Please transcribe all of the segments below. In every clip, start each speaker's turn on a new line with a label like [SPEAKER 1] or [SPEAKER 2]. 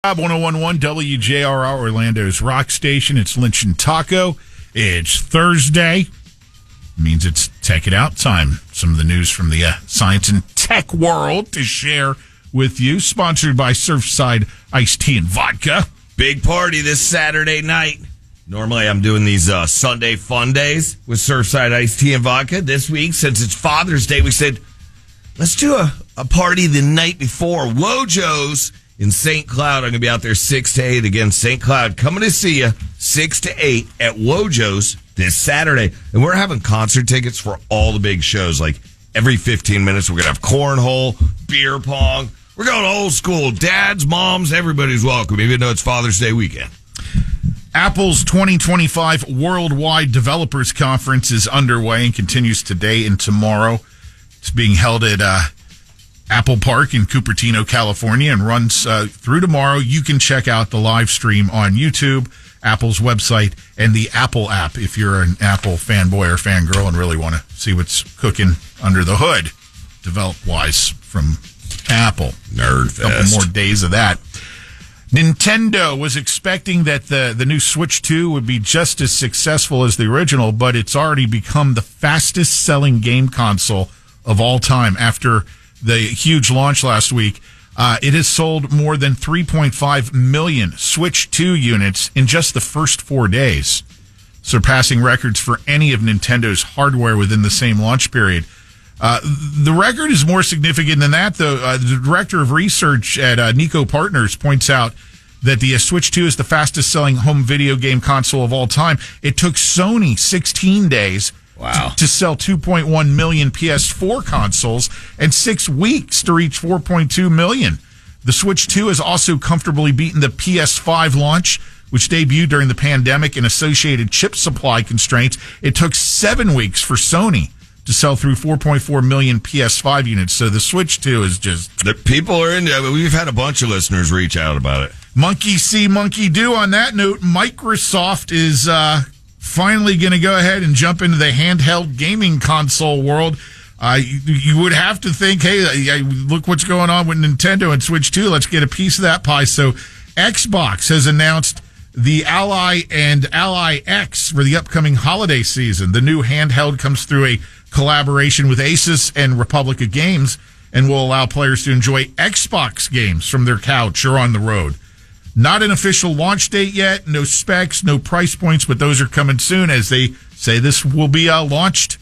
[SPEAKER 1] Bob 1011 WJRR Orlando's rock station. It's Lynch and Taco. It's Thursday. Means it's Tech It Out time. Some of the news from the science and tech world to share with you. Sponsored by Surfside Iced Tea and Vodka.
[SPEAKER 2] Big party this Saturday night. Normally I'm doing these Sunday fun days with Surfside Iced Tea and Vodka. This week, since it's Father's Day, we said, let's do a party the night before. Wojo's in St. Cloud. I'm going to be out there 6 to 8. Again, St. Cloud coming to see you 6 to 8 at Wojo's this Saturday. And we're having concert tickets for all the big shows. Like every 15 minutes, we're going to have cornhole, beer pong. We're going old school. Dads, moms, everybody's welcome, even though it's Father's Day weekend.
[SPEAKER 1] Apple's 2025 Worldwide Developers Conference is underway and continues today and tomorrow. It's being held at Apple Park in Cupertino, California, and runs through tomorrow. You can check out the live stream on YouTube, Apple's website, and the Apple app if you're an Apple fanboy or fangirl and really want to see what's cooking under the hood, develop-wise, from Apple.
[SPEAKER 2] Nerdfest.
[SPEAKER 1] A couple more days of that. Nintendo was expecting that the new Switch 2 would be just as successful as the original, but it's already become the fastest-selling game console of all time after the huge launch last week. It has sold more than 3.5 million Switch 2 units in just the first 4 days, surpassing records for any of Nintendo's hardware within the same launch period. The record is more significant than that, though. The director of research at Nico Partners points out that the Switch 2 is the fastest-selling home video game console of all time. It took Sony 16 days to sell 2.1 million PS4 consoles and 6 weeks to reach 4.2 million. The Switch 2 has also comfortably beaten the PS5 launch, which debuted during the pandemic and associated chip supply constraints. It took 7 weeks for Sony to sell through 4.4 million PS5 units. So the Switch 2 is just...
[SPEAKER 2] The people are in there. We've had a bunch of listeners reach out about it.
[SPEAKER 1] Monkey see, monkey do. On that note, Microsoft is finally going to go ahead and jump into the handheld gaming console world. You would have to think, hey, look what's going on with Nintendo and Switch 2. Let's get a piece of that pie. So Xbox has announced the Ally and Ally X for the upcoming holiday season. The new handheld comes through a collaboration with Asus and Republica Games and will allow players to enjoy Xbox games from their couch or on the road. Not an official launch date yet, no specs, no price points, but those are coming soon, as they say this will be launched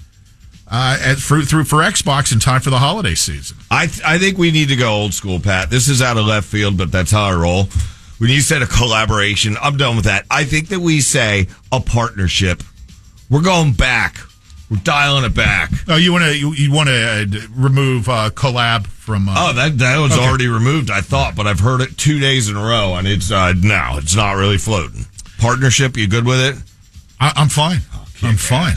[SPEAKER 1] for Xbox in time for the holiday season.
[SPEAKER 2] I think we need to go old school, Pat. This is out of left field, but that's how I roll. When you said a collaboration, I'm done with that. I think that we say a partnership. We're going back. We're dialing it back.
[SPEAKER 1] Oh, you want to remove collab from?
[SPEAKER 2] That was already removed, I thought, but I've heard it 2 days in a row, and it's it's not really floating. Partnership, you good with it?
[SPEAKER 1] I'm fine. I'm fine.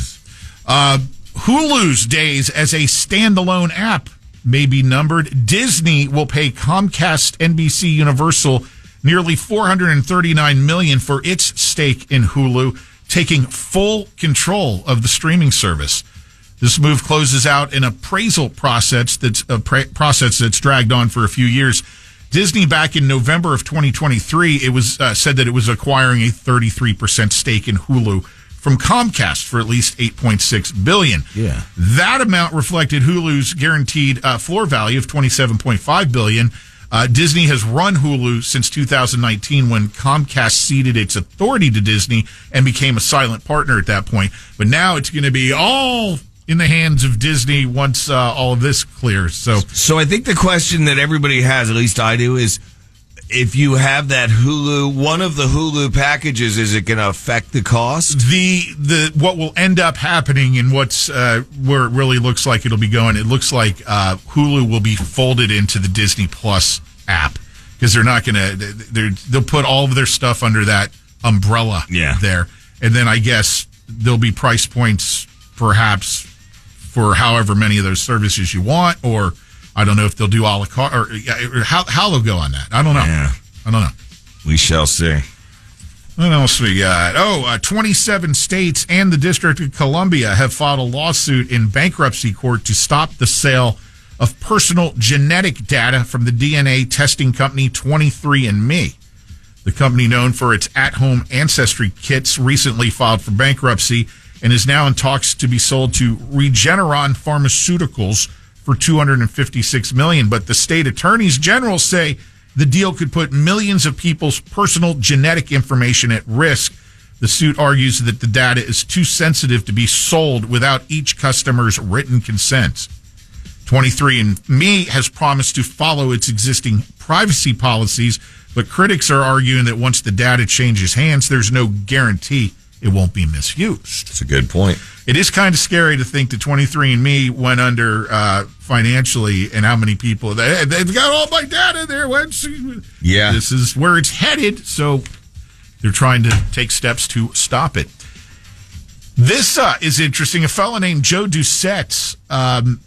[SPEAKER 1] Hulu's days as a standalone app may be numbered. Disney will pay Comcast, NBC Universal nearly $439 million for its stake in Hulu, taking full control of the streaming service. This move closes out an appraisal process that's dragged on for a few years. Disney, back in November of 2023, it was said that it was acquiring a 33% stake in Hulu from Comcast for at least $8.6 billion.
[SPEAKER 2] Yeah.
[SPEAKER 1] That amount reflected Hulu's guaranteed floor value of $27.5 billion. Disney has run Hulu since 2019 when Comcast ceded its authority to Disney and became a silent partner at that point. But now it's going to be all in the hands of Disney once all of this clears. So
[SPEAKER 2] I think the question that everybody has, at least I do, is if you have that Hulu, one of the Hulu packages, is it going to affect the cost?
[SPEAKER 1] The what will end up happening and what's where it really looks like it'll be going, it looks like Hulu will be folded into the Disney Plus app because they're not going to, they'll put all of their stuff under that umbrella there. And then I guess there'll be price points perhaps for however many of those services you want, or I don't know if they'll do a la carte or how they'll go on that. I don't know.
[SPEAKER 2] Yeah.
[SPEAKER 1] I don't know.
[SPEAKER 2] We shall see.
[SPEAKER 1] What else we got? 27 states and the District of Columbia have filed a lawsuit in bankruptcy court to stop the sale of personal genetic data from the DNA testing company 23andMe. The company, known for its at-home ancestry kits, recently filed for bankruptcy and is now in talks to be sold to Regeneron Pharmaceuticals for $256 million. But the state attorneys general say the deal could put millions of people's personal genetic information at risk. The suit argues that the data is too sensitive to be sold without each customer's written consent. 23andMe has promised to follow its existing privacy policies, but critics are arguing that once the data changes hands, there's no guarantee it won't be misused.
[SPEAKER 2] That's a good point.
[SPEAKER 1] It is kind of scary to think that 23andMe went under financially, and how many people they've got all my data there.
[SPEAKER 2] Yeah,
[SPEAKER 1] this is where it's headed. So they're trying to take steps to stop it. This is interesting. A fellow named Joe Doucette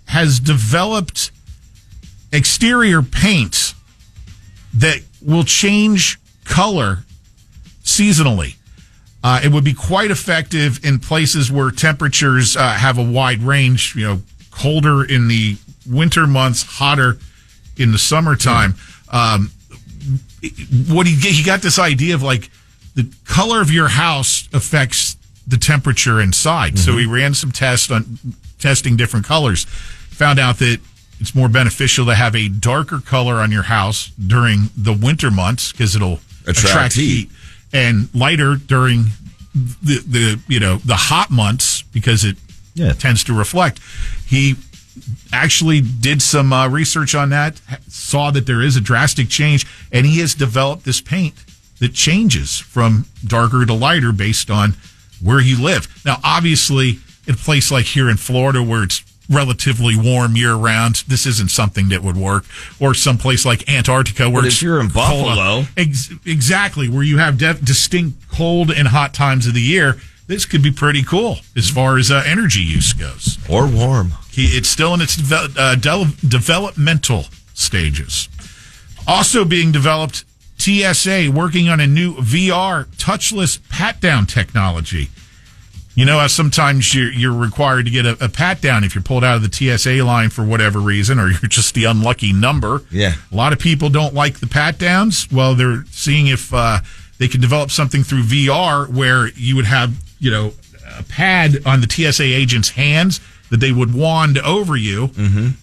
[SPEAKER 1] has developed exterior paint that will change color seasonally. It would be quite effective in places where temperatures have a wide range, colder in the winter months, hotter in the summertime. What he got this idea of, like, the color of your house affects the temperature inside. Mm-hmm. So he ran some tests on testing different colors, found out that it's more beneficial to have a darker color on your house during the winter months because it'll attract heat, and lighter during the hot months because it tends to reflect. He actually did some research on that, saw that there is a drastic change, and he has developed this paint that changes from darker to lighter based on where you live. Now, obviously, in a place like here in Florida where it's relatively warm year-round, this isn't something that would work. Or someplace like Antarctica where
[SPEAKER 2] if you're in Buffalo.
[SPEAKER 1] Exactly, where you have distinct cold and hot times of the year, this could be pretty cool as far as energy use goes.
[SPEAKER 2] Or warm.
[SPEAKER 1] It's still in its developmental stages. Also being developed, TSA working on a new VR touchless pat-down technology. You know how sometimes you're required to get a pat-down if you're pulled out of the TSA line for whatever reason, or you're just the unlucky number.
[SPEAKER 2] Yeah.
[SPEAKER 1] A lot of people don't like the pat-downs. Well, they're seeing if they can develop something through VR where you would have, a pad on the TSA agent's hands that they would wand over you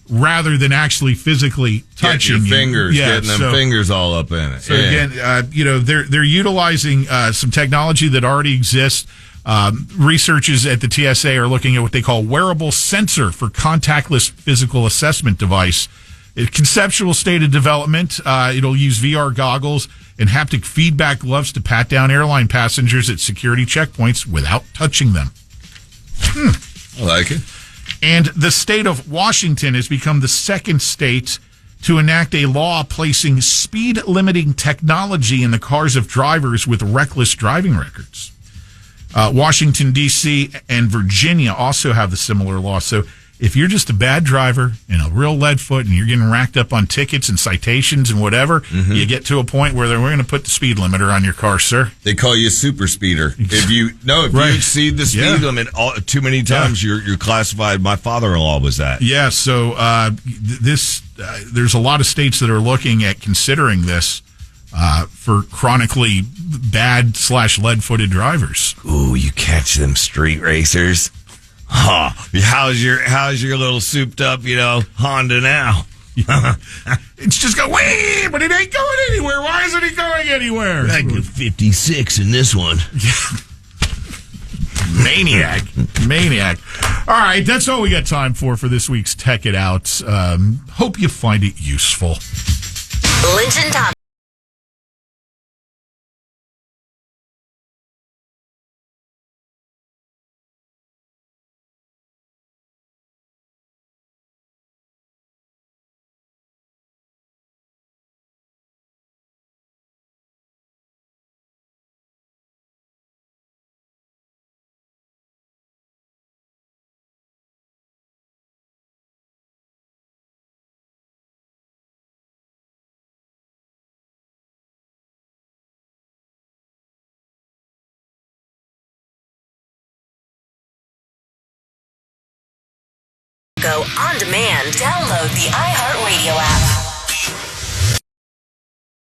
[SPEAKER 1] rather than actually physically touching
[SPEAKER 2] your fingers, getting them fingers all up in it.
[SPEAKER 1] So again, they're utilizing some technology that already exists. Researchers at the TSA are looking at what they call wearable sensor for contactless physical assessment device. Conceptual state of development. It'll use VR goggles and haptic feedback gloves to pat down airline passengers at security checkpoints without touching them.
[SPEAKER 2] I like it.
[SPEAKER 1] And the state of Washington has become the second state to enact a law placing speed limiting technology in the cars of drivers with reckless driving records. Washington, D.C. and Virginia also have the similar law. So if you're just a bad driver and a real lead foot and you're getting racked up on tickets and citations and whatever, you get to a point where we're going to put the speed limiter on your car, sir.
[SPEAKER 2] They call you a super speeder. If you exceed the speed limit too many times, you're classified. My father-in-law was that.
[SPEAKER 1] Yeah, so there's a lot of states that are looking at considering this for chronically bad / lead-footed drivers.
[SPEAKER 2] Ooh, you catch them street racers. Huh. How's your little souped up, Honda now?
[SPEAKER 1] It's just going, wait, but it ain't going anywhere. Why isn't it going anywhere?
[SPEAKER 2] I get 56 in this one.
[SPEAKER 1] Maniac. All right, that's all we got time for this week's Tech It Out. Hope you find it useful.
[SPEAKER 3] Linton Top. Go on demand. Download the iHeartRadio app.